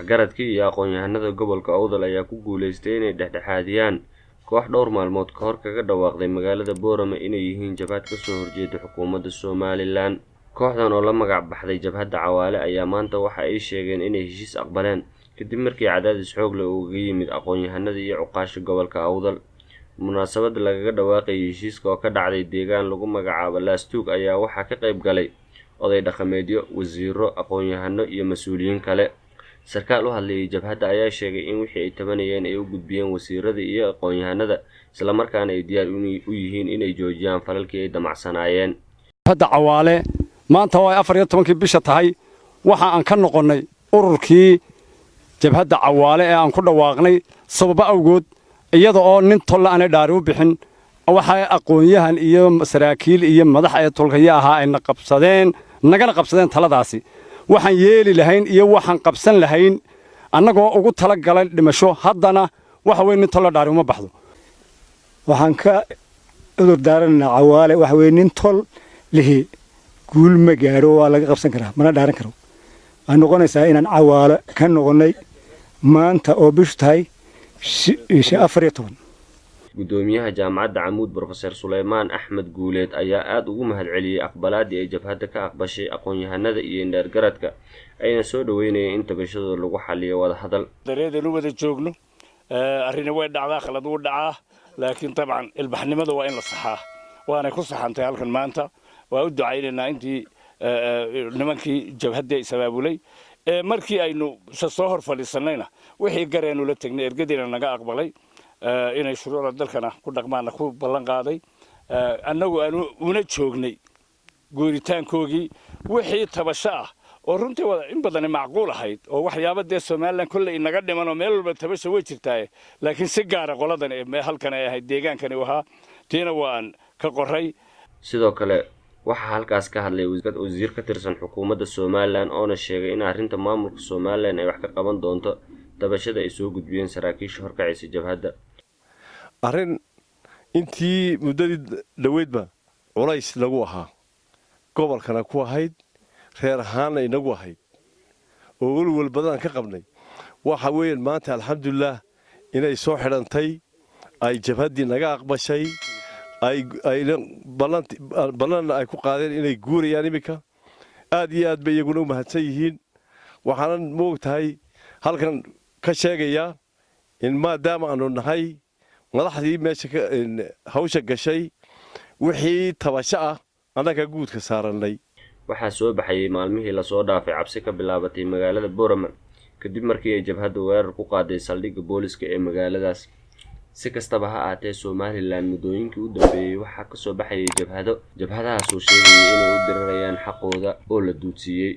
garadkii iyo aqoon-yahanada gobolka Awdal ayaa ku guuleystay inay dhexdhexaadiyaan koox dhowr maalmood ka hor kaga dhawaaqday magaalada Boorama inay yihiin jabhad ka soo horjeeda xukuumadda Somaliland. Kooxdan oo la magac baxday Jabhadda Cawaale ayaa maanta waxa ay sheegeen inay heshiis aqbaleen kadib markii cadaadis xoog leh uga yimid aqoon-yahanada iyo cuqaasha gobolka Awdal. Munaasabada lagaga dhawaaqay heshiiska oo ka dhacday deegaan lagu magacaabo Laastuug ayaa waxaa ka qayb galay oday dhaqameedyo, wasiiro, aqoon-yahano iyo mas'uuliyiin kale. Sarkaal u hadlayay jabhadda ayaa sheegay in wixii ay tabanayeen ay u gudbiyeen wasiirada iyo aqoon-yahanada isla markaana ay diyaar u yihiin inay joojiyaan falalkii ay damacsanaayeen. Jabhadda Cawaale maanta oo ay 14 bisha tahay waxa aan ka noqonnay ururkii Jabhadda Cawaale ee aan ku dhawaaqnay sabab awgood iyada oo nin tolla aan dhaari u bixin waxa aqoon-yahan iyo saraakiil iyo madax ay tolkaya ahaa ay nagana qabsadeen taladaasi. waxaan yeeli lahayn iyo waxaan qabsan lahayn annagoo ugu tala galay dhimasho haddana waxa weyn nin tol dhaari uma baxdo. waxaan ka udur daaranaynaa Cawaale waxa weyn nin tol lihi guul ma gaaro waa laga qabsan karaa mana dhaaran karo. aan noqonaysaa inaan Cawaale ka noqonay maanta oo bishu tahay 14. Gudoomiyaha jaamacadda Camuud Professor Suleymaan Axmed Guuleed ayaa aad ugu mahadceliyay aqbalaadii ay jabhadda ka aqbashay aqoon-yahanada iyo indhaargaradka ayna soo dhaweynayeen in tabashadooda lagu xalliyo wada hadal. dareedanu wada joogno arrin way dhacdaa khalad uu dhacaa laakiin tabcan ilbaxnimada waa in la saxaa waana ku saxantay halkan maanta waa u ducaynaynaa intii nimankii jabhadda sabaabulay markii aynu soo hor fadhiisanayna wixii gareenu la tagnay ergadina naga aqbalay inay shuruucda dalkana ku dhaqmaana ku ballan qaaday annagu aanu una joognay guuritaankoogii wixii tabasho ah oo runtii in badan macquul ahayd oo waxyaabo dee Soomaaliland kulli inaga dhiman oo meel walba tabasho way jirtaa laakiin si gaar ah qoladan ee halkan ay ahayd deegaankani waxa tiina waan ka qoray. sidoo kale waxa halkaas ka hadlay wasiir ka tirsan xukuumadda Somaliland oo sheegay in arrinta maamulka Somaliland ay wax ka qaban doonto tabashada ay soo gudbiyeen saraakiisha horkacaysa jabhadda. arrin intii muddadii dhaweydba culays lagu ahaa gobolkana ku ahayd reer ahaanna inagu ahayd oo walwal badan ka qabnay waxa weeyaan maanta alxamdulillah inay soo xidhantay ay jabhaddii naga aqbashay ay ballan ay ku qaadeen inay guurayaan imika aad iyo aad bay iyaguna u mahadsan yihiin. waxaanan moogtahay halkan ka sheegayaa in maadaama aanu nahay madaxdii meesha hawsha gashay wixii tabasho ah annaga guudka saaranay. waxaa soo baxayay maalmihii la soo dhaafay cabsi ka bilaabatay magaalada Boorama kadib markii ay jabhadda weerar ku qaaday saldhigga booliska ee magaaladaas. si kastaba ha ahaatee Somaliland muddooyinkii u dambeeyay waxaa ka soo baxayay jabhadahaas oo sheegaya inay u dirirayaan xaqooda oo la duudsiiyay.